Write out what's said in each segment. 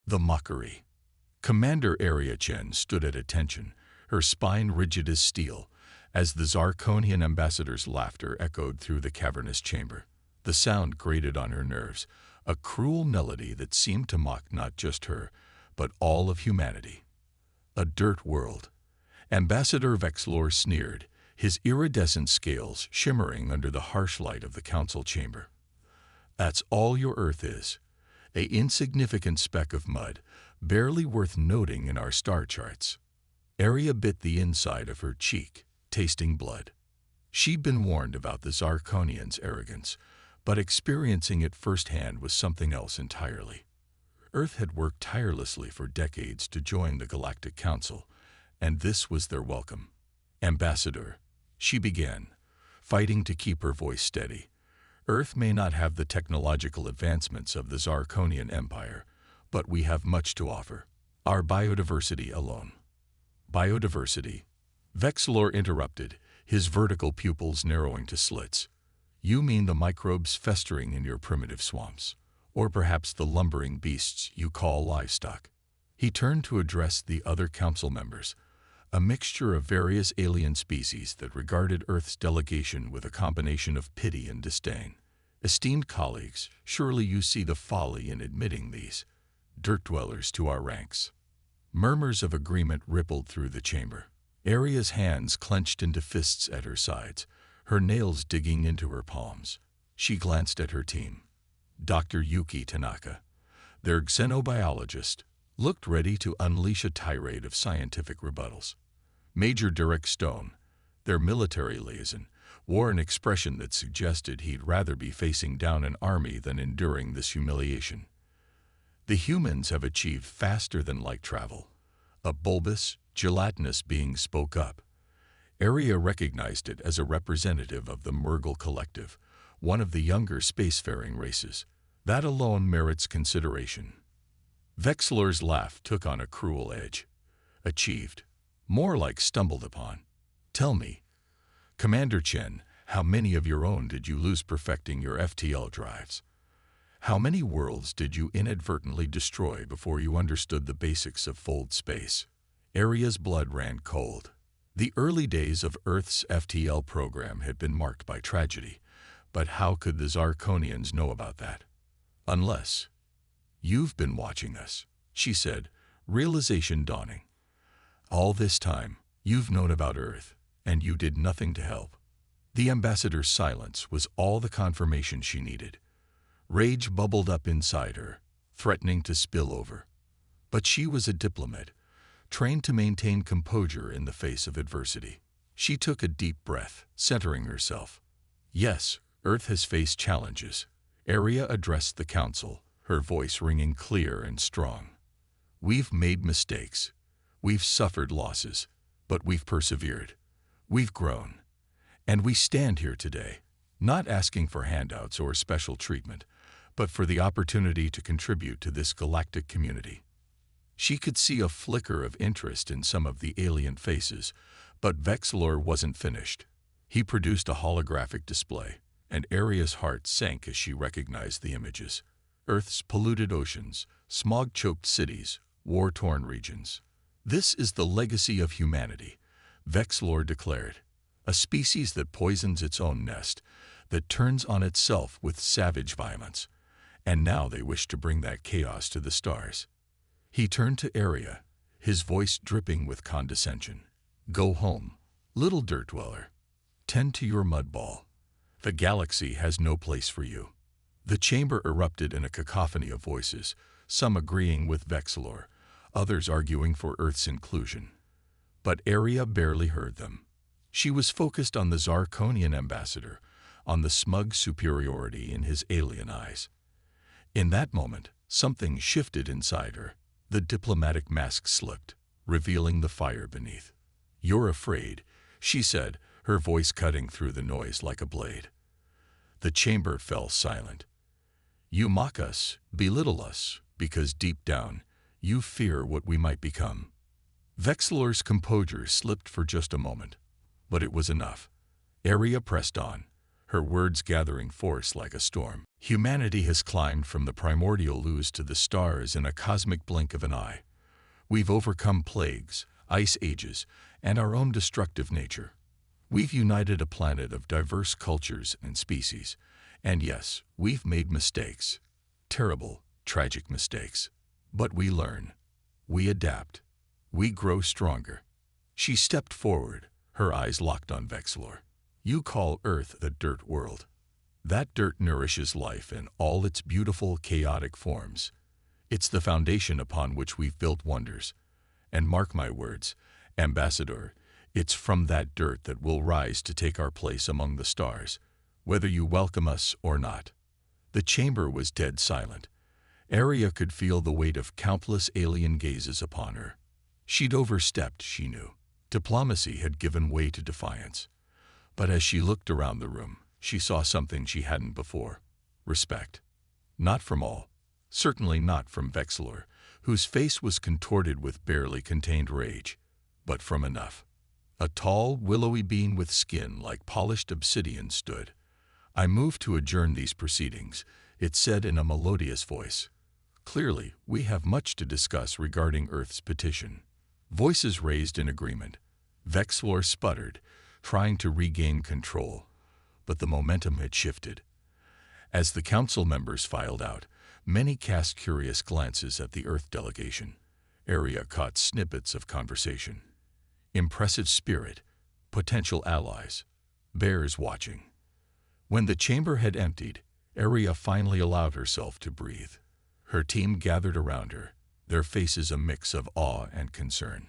The mockery. Commander Area Chen stood at attention, her spine rigid as steel, as the Zarkonian ambassador's laughter echoed through the cavernous chamber. The sound grated on her nerves, a cruel melody that seemed to mock not just her, but all of humanity. A dirt world. Ambassador Vexlor sneered, his iridescent scales shimmering under the harsh light of the council chamber. That's all your Earth is, a insignificant speck of mud, barely worth noting in our star charts. Aria bit the inside of her cheek, tasting blood. She'd been warned about the Zarkonians' arrogance, but experiencing it firsthand was something else entirely. Earth had worked tirelessly for decades to join the Galactic Council, and this was their welcome. Ambassador, she began, fighting to keep her voice steady. Earth may not have the technological advancements of the Zarkonian Empire, but we have much to offer. Our biodiversity alone. Biodiversity? Vexlor interrupted, his vertical pupils narrowing to slits. You mean the microbes festering in your primitive swamps, or perhaps the lumbering beasts you call livestock? He turned to address the other council members, a mixture of various alien species that regarded Earth's delegation with a combination of pity and disdain. Esteemed colleagues, surely you see the folly in admitting these dirt dwellers to our ranks. Murmurs of agreement rippled through the chamber. Aria's hands clenched into fists at her sides, her nails digging into her palms. She glanced at her team. Dr. Yuki Tanaka, their xenobiologist, looked ready to unleash a tirade of scientific rebuttals. Major Derek Stone, their military liaison, wore an expression that suggested he'd rather be facing down an army than enduring this humiliation. The humans have achieved faster-than-light travel. A bulbous, gelatinous being spoke up. Aria recognized it as a representative of the Murgle Collective, one of the younger spacefaring races. That alone merits consideration. Vexlor's laugh took on a cruel edge. Achieved. More like stumbled upon. Tell me, Commander Chen, how many of your own did you lose perfecting your FTL drives? How many worlds did you inadvertently destroy before you understood the basics of fold space? Aria's blood ran cold. The early days of Earth's FTL program had been marked by tragedy, but how could the Zarkonians know about that? Unless, you've been watching us, she said, realization dawning. All this time, you've known about Earth, and you did nothing to help. The ambassador's silence was all the confirmation she needed. Rage bubbled up inside her, threatening to spill over. But she was a diplomat, trained to maintain composure in the face of adversity. She took a deep breath, centering herself. Yes, Earth has faced challenges. Aria addressed the council, her voice ringing clear and strong. We've made mistakes. We've suffered losses, but we've persevered. We've grown. And we stand here today, not asking for handouts or special treatment, but for the opportunity to contribute to this galactic community. She could see a flicker of interest in some of the alien faces, but Vexlor wasn't finished. He produced a holographic display, and Aria's heart sank as she recognized the images. Earth's polluted oceans, smog-choked cities, war-torn regions. This is the legacy of humanity, Vexlor declared. A species that poisons its own nest, that turns on itself with savage violence. And now they wish to bring that chaos to the stars. He turned to Aria, his voice dripping with condescension. Go home, little dirt dweller. Tend to your mud ball. The galaxy has no place for you. The chamber erupted in a cacophony of voices, some agreeing with Vexlor, others arguing for Earth's inclusion. But Aria barely heard them. She was focused on the Zarkonian ambassador, on the smug superiority in his alien eyes. In that moment, something shifted inside her. The diplomatic mask slipped, revealing the fire beneath. You're afraid, she said, her voice cutting through the noise like a blade. The chamber fell silent. You mock us, belittle us, because deep down, you fear what we might become. Vexlor's composure slipped for just a moment, but it was enough. Aria pressed on, her words gathering force like a storm. Humanity has climbed from the primordial ooze to the stars in a cosmic blink of an eye. We've overcome plagues, ice ages, and our own destructive nature. We've united a planet of diverse cultures and species. And yes, we've made mistakes. Terrible, tragic mistakes. But we learn. We adapt. We grow stronger. She stepped forward, her eyes locked on Vexlor. You call Earth the dirt world. That dirt nourishes life in all its beautiful, chaotic forms. It's the foundation upon which we've built wonders. And mark my words, Ambassador, it's from that dirt that we'll rise to take our place among the stars, whether you welcome us or not. The chamber was dead silent. Aria could feel the weight of countless alien gazes upon her. She'd overstepped, she knew. Diplomacy had given way to defiance. But as she looked around the room, she saw something she hadn't before. Respect. Not from all. Certainly not from Vexlor, whose face was contorted with barely contained rage, but from enough. A tall, willowy being with skin like polished obsidian stood. I move to adjourn these proceedings, it said in a melodious voice. Clearly, we have much to discuss regarding Earth's petition. Voices raised in agreement. Vexlor sputtered, trying to regain control, but the momentum had shifted. As the council members filed out, many cast curious glances at the Earth delegation. Aria caught snippets of conversation. Impressive spirit, potential allies, bears watching. When the chamber had emptied, Aria finally allowed herself to breathe. Her team gathered around her, their faces a mix of awe and concern.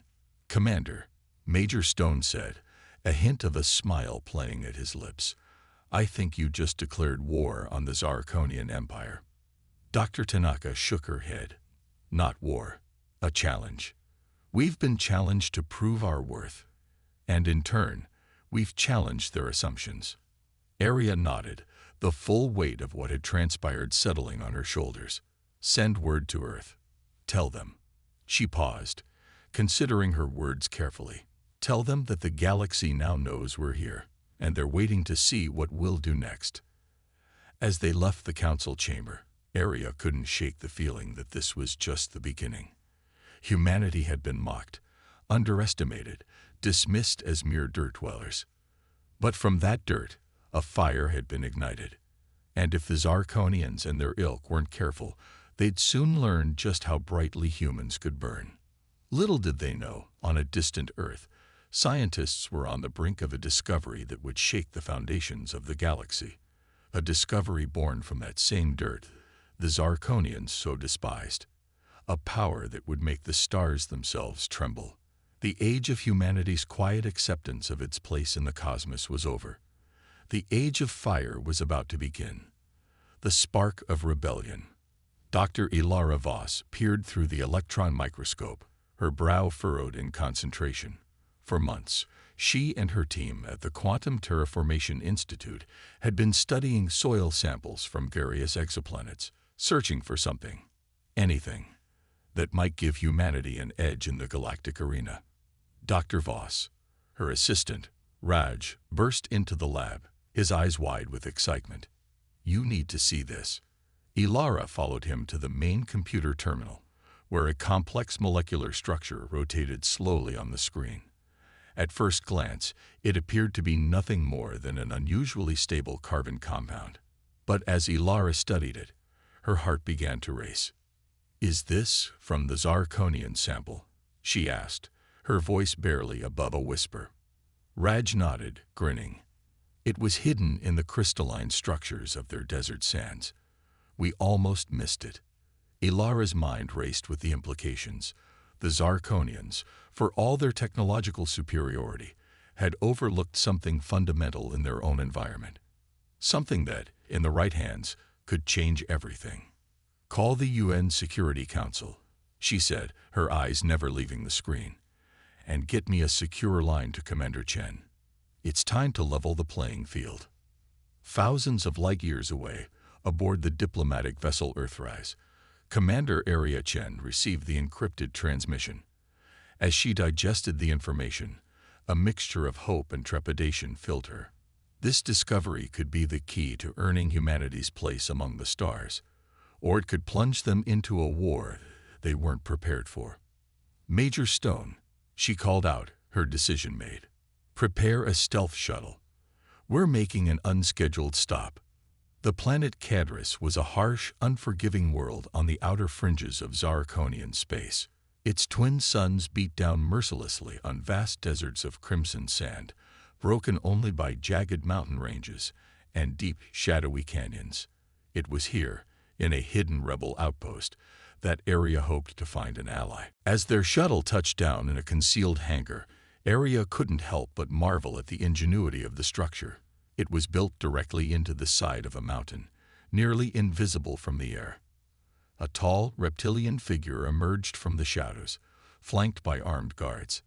Commander, Major Stone said, a hint of a smile playing at his lips, I think you just declared war on the Zarkonian Empire. Dr. Tanaka shook her head. Not war, a challenge. We've been challenged to prove our worth, and in turn, we've challenged their assumptions. Aria nodded, the full weight of what had transpired settling on her shoulders. Send word to Earth. Tell them. She paused, considering her words carefully. Tell them that the galaxy now knows we're here, and they're waiting to see what we'll do next. As they left the council chamber, Aria couldn't shake the feeling that this was just the beginning. Humanity had been mocked, underestimated, dismissed as mere dirt dwellers. But from that dirt, a fire had been ignited. And if the Zarkonians and their ilk weren't careful, they'd soon learn just how brightly humans could burn. Little did they know, on a distant Earth, scientists were on the brink of a discovery that would shake the foundations of the galaxy. A discovery born from that same dirt the Zarkonians so despised. A power that would make the stars themselves tremble. The age of humanity's quiet acceptance of its place in the cosmos was over. The age of fire was about to begin. The spark of rebellion. Dr. Ilara Voss peered through the electron microscope, her brow furrowed in concentration. For months, she and her team at the Quantum Terraformation Institute had been studying soil samples from various exoplanets, searching for something, anything, that might give humanity an edge in the galactic arena. Dr. Voss, her assistant, Raj, burst into the lab, his eyes wide with excitement. You need to see this. Ilara followed him to the main computer terminal, where a complex molecular structure rotated slowly on the screen. At first glance, it appeared to be nothing more than an unusually stable carbon compound. But as Ilara studied it, her heart began to race. Is this from the Zarkonian sample? She asked, her voice barely above a whisper. Raj nodded, grinning. It was hidden in the crystalline structures of their desert sands. We almost missed it. Ilara's mind raced with the implications. The Zarkonians, for all their technological superiority, had overlooked something fundamental in their own environment. Something that, in the right hands, could change everything. Call the UN Security Council, she said, her eyes never leaving the screen, and get me a secure line to Commander Chen. It's time to level the playing field. Thousands of light years away, aboard the diplomatic vessel Earthrise, Commander Aria Chen received the encrypted transmission. As she digested the information, a mixture of hope and trepidation filled her. This discovery could be the key to earning humanity's place among the stars, or it could plunge them into a war they weren't prepared for. Major Stone, she called out, her decision made. Prepare a stealth shuttle. We're making an unscheduled stop. The planet Cadris was a harsh, unforgiving world on the outer fringes of Zarkonian space. Its twin suns beat down mercilessly on vast deserts of crimson sand, broken only by jagged mountain ranges and deep, shadowy canyons. It was here, in a hidden rebel outpost, that Area hoped to find an ally. As their shuttle touched down in a concealed hangar, Area couldn't help but marvel at the ingenuity of the structure. It was built directly into the side of a mountain, nearly invisible from the air. A tall, reptilian figure emerged from the shadows, flanked by armed guards.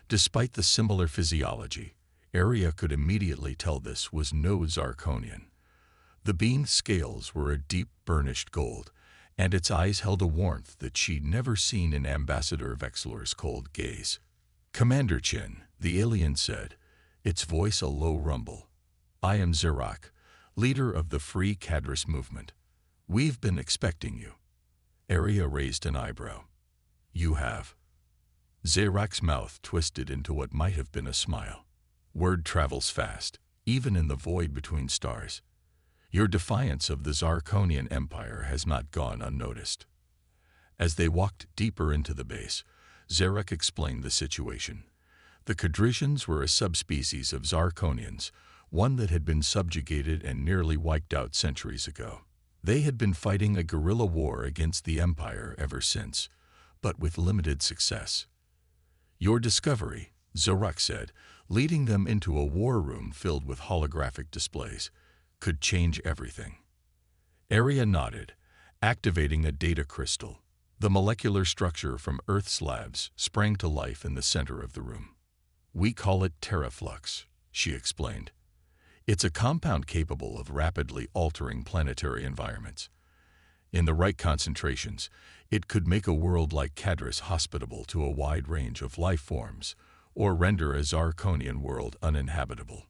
Despite the similar physiology, Area could immediately tell this was no Zarkonian. The beam's scales were a deep, burnished gold, and its eyes held a warmth that she'd never seen in Ambassador Vexlor's cold gaze. "Commander Chin," the alien said, its voice a low rumble. "I am Zerak, leader of the Free Cadris movement. We've been expecting you." Area raised an eyebrow. "You have?" Zerak's mouth twisted into what might have been a smile. "Word travels fast, even in the void between stars. Your defiance of the Zarkonian Empire has not gone unnoticed." As they walked deeper into the base, Zerak explained the situation. The Cadrisians were a subspecies of Zarkonians, one that had been subjugated and nearly wiped out centuries ago. They had been fighting a guerrilla war against the Empire ever since, but with limited success. "Your discovery," Zerak said, leading them into a war room filled with holographic displays, "could change everything." Area nodded, activating a data crystal. The molecular structure from Earth's labs sprang to life in the center of the room. "We call it teraflux," she explained. "It's a compound capable of rapidly altering planetary environments. In the right concentrations, it could make a world like Cadris hospitable to a wide range of life forms, or render a Zarkonian world uninhabitable."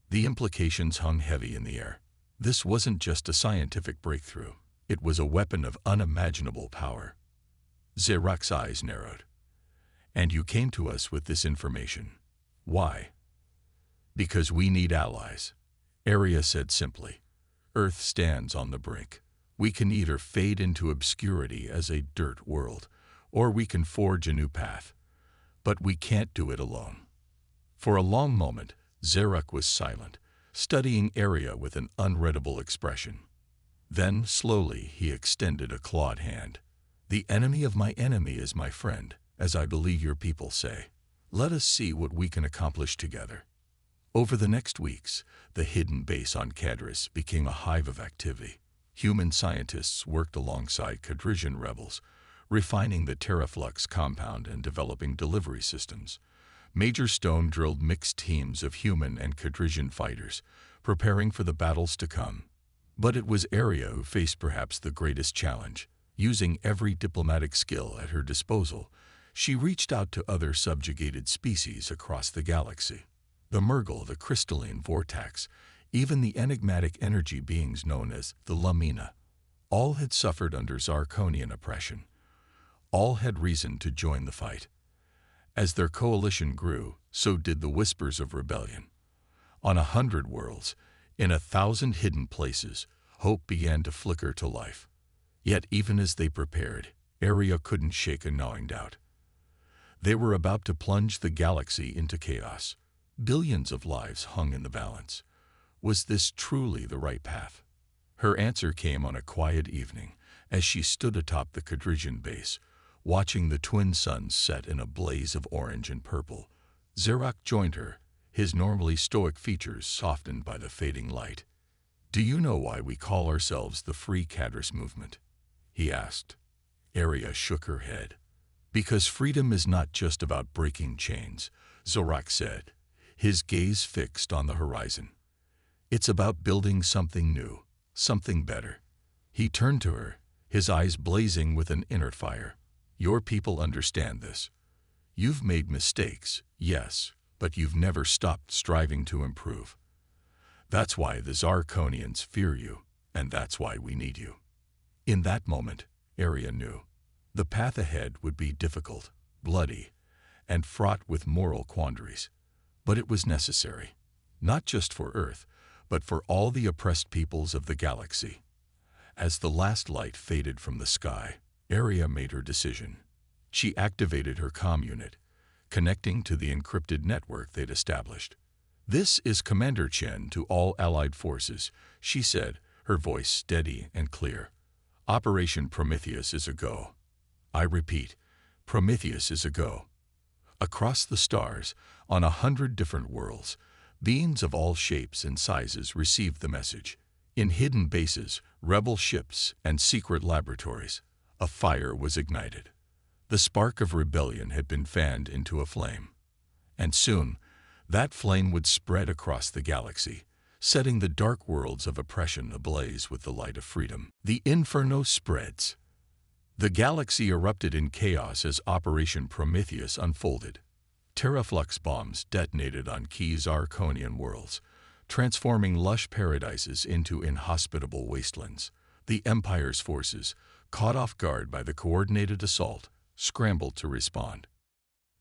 The implications hung heavy in the air. This wasn't just a scientific breakthrough. It was a weapon of unimaginable power. Zerak's eyes narrowed. "And you came to us with this information. Why?" "Because we need allies," Area said simply. "Earth stands on the brink. We can either fade into obscurity as a dirt world, or we can forge a new path. But we can't do it alone." For a long moment, Zerak was silent, studying Area with an unreadable expression. Then, slowly, he extended a clawed hand. "The enemy of my enemy is my friend, as I believe your people say. Let us see what we can accomplish together." Over the next weeks, the hidden base on Cadris became a hive of activity. Human scientists worked alongside Cadrisian rebels, refining the teraflux compound and developing delivery systems. Major Stone drilled mixed teams of human and Cadrisian fighters, preparing for the battles to come. But it was Area who faced perhaps the greatest challenge. Using every diplomatic skill at her disposal, she reached out to other subjugated species across the galaxy. The Murgle, the crystalline vortex, even the enigmatic energy beings known as the Lamina. All had suffered under Zarkonian oppression. All had reason to join the fight. As their coalition grew, so did the whispers of rebellion. On 100 worlds, in 1,000 hidden places, hope began to flicker to life. Yet even as they prepared, Area couldn't shake a gnawing doubt. They were about to plunge the galaxy into chaos. Billions of lives hung in the balance. Was this truly the right path? Her answer came on a quiet evening, as she stood atop the Cadrisian base, watching the twin suns set in a blaze of orange and purple. Zerak joined her, his normally stoic features softened by the fading light. "Do you know why we call ourselves the Free Cadris movement?" he asked. Area shook her head. "Because freedom is not just about breaking chains," Zerak said, his gaze fixed on the horizon. "It's about building something new, something better." He turned to her, his eyes blazing with an inner fire. "Your people understand this. You've made mistakes, yes, but you've never stopped striving to improve. That's why the Zarkonians fear you, and that's why we need you." In that moment, Arya knew. The path ahead would be difficult, bloody, and fraught with moral quandaries. But it was necessary, not just for Earth, but for all the oppressed peoples of the galaxy. As the last light faded from the sky, Arya made her decision. She activated her comm unit, connecting to the encrypted network they'd established. "This is Commander Chen to all Allied forces," she said, her voice steady and clear. "Operation Prometheus is a go. I repeat, Prometheus is a go." Across the stars, on 100 different worlds, beings of all shapes and sizes received the message. In hidden bases, rebel ships, and secret laboratories, a fire was ignited. The spark of rebellion had been fanned into a flame. And soon, that flame would spread across the galaxy, setting the dark worlds of oppression ablaze with the light of freedom. The inferno spreads. The galaxy erupted in chaos as Operation Prometheus unfolded. Terraflux bombs detonated on key Zarkonian worlds, transforming lush paradises into inhospitable wastelands. The Empire's forces, caught off guard by the coordinated assault, scrambled to respond.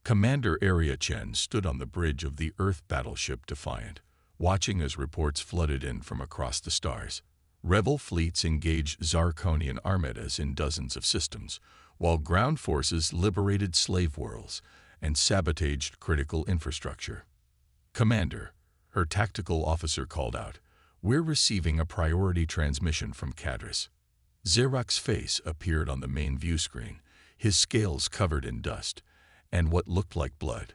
Commander Arya Chen stood on the bridge of the Earth battleship Defiant, watching as reports flooded in from across the stars. Rebel fleets engaged Zarkonian armadas in dozens of systems, while ground forces liberated slave worlds and sabotaged critical infrastructure. "Commander," her tactical officer called out, "we're receiving a priority transmission from Cadris." Zerak's face appeared on the main view screen, his scales covered in dust and what looked like blood.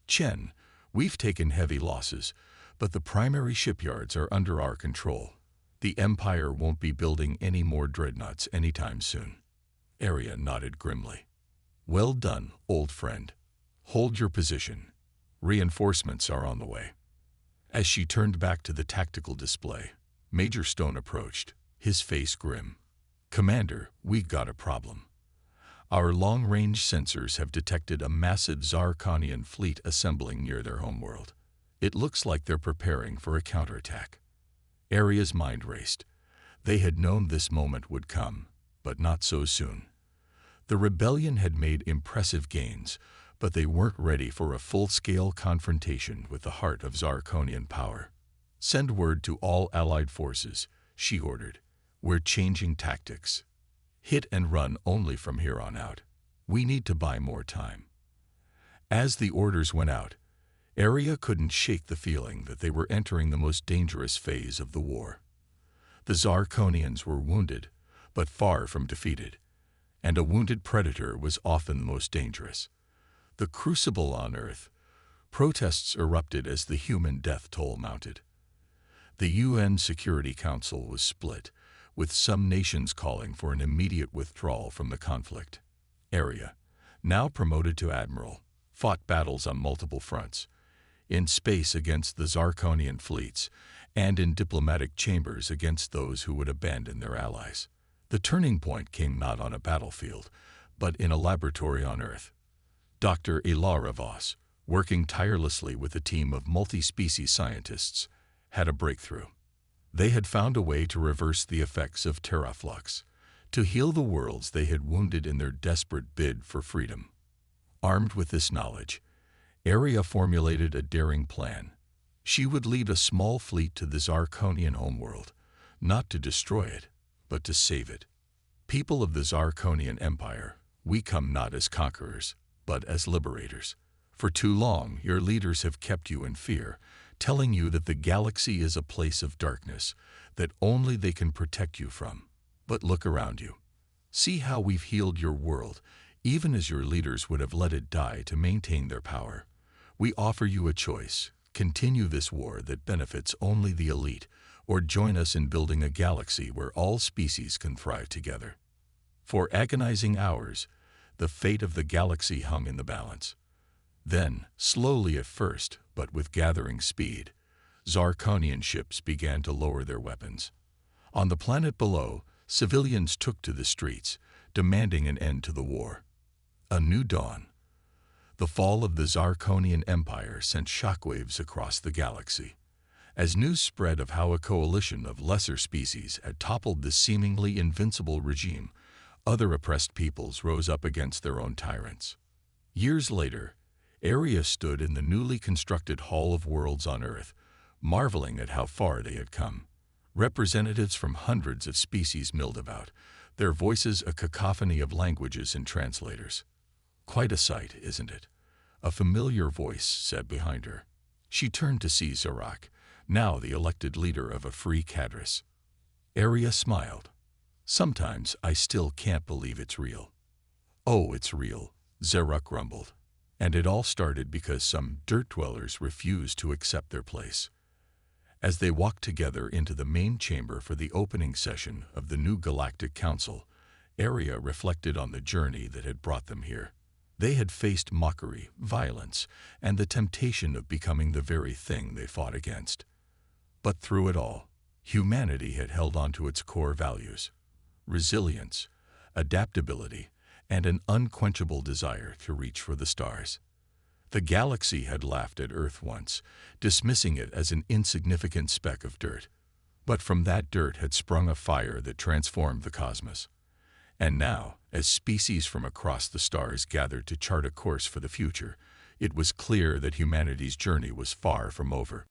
"Chen, we've taken heavy losses, but the primary shipyards are under our control. The Empire won't be building any more dreadnoughts anytime soon." Arya nodded grimly. "Well done, old friend. Hold your position. Reinforcements are on the way." As she turned back to the tactical display, Major Stone approached, his face grim. "Commander, we've got a problem. Our long-range sensors have detected a massive Zarkonian fleet assembling near their homeworld. It looks like they're preparing for a counterattack." Arya's mind raced. They had known this moment would come, but not so soon. The rebellion had made impressive gains, but they weren't ready for a full-scale confrontation with the heart of Zarkonian power. "Send word to all Allied forces," she ordered. "We're changing tactics. Hit and run only from here on out. We need to buy more time." As the orders went out, Arya couldn't shake the feeling that they were entering the most dangerous phase of the war. The Zarkonians were wounded, but far from defeated, and a wounded predator was often the most dangerous. The crucible on Earth. Protests erupted as the human death toll mounted. The UN Security Council was split, with some nations calling for an immediate withdrawal from the conflict. Arya, now promoted to admiral, fought battles on multiple fronts, in space against the Zarkonian fleets, and in diplomatic chambers against those who would abandon their allies. The turning point came not on a battlefield, but in a laboratory on Earth. Dr. Ilara Voss, working tirelessly with a team of multi-species scientists, had a breakthrough. They had found a way to reverse the effects of terraflux, to heal the worlds they had wounded in their desperate bid for freedom. Armed with this knowledge, Arya formulated a daring plan. She would lead a small fleet to the Zarkonian homeworld, not to destroy it, but to save it. "People of the Zarkonian Empire, we come not as conquerors, but as liberators. For too long, your leaders have kept you in fear, telling you that the galaxy is a place of darkness, that only they can protect you from. But look around you. See how we've healed your world, even as your leaders would have let it die to maintain their power. We offer you a choice. Continue this war that benefits only the elite, or join us in building a galaxy where all species can thrive together." For agonizing hours, the fate of the galaxy hung in the balance. Then, slowly at first, but with gathering speed, Zarkonian ships began to lower their weapons. On the planet below, civilians took to the streets, demanding an end to the war. A new dawn. The fall of the Zarkonian Empire sent shockwaves across the galaxy. As news spread of how a coalition of lesser species had toppled the seemingly invincible regime, other oppressed peoples rose up against their own tyrants. Years later, Area stood in the newly constructed Hall of Worlds on Earth, marveling at how far they had come. Representatives from hundreds of species milled about, their voices a cacophony of languages and translators. "Quite a sight, isn't it?" a familiar voice said behind her. She turned to see Zarak, now the elected leader of a free cadres. Area smiled. "Sometimes I still can't believe it's real." "Oh, it's real," Zarak grumbled. And it all started because some dirt dwellers refused to accept their place. As they walked together into the main chamber for the opening session of the new Galactic Council, Area reflected on the journey that had brought them here. They had faced mockery, violence, and the temptation of becoming the very thing they fought against. But through it all, humanity had held on to its core values: resilience, adaptability, and an unquenchable desire to reach for the stars. The galaxy had laughed at Earth once, dismissing it as an insignificant speck of dirt. But from that dirt had sprung a fire that transformed the cosmos. And now, as species from across the stars gathered to chart a course for the future, it was clear that humanity's journey was far from over.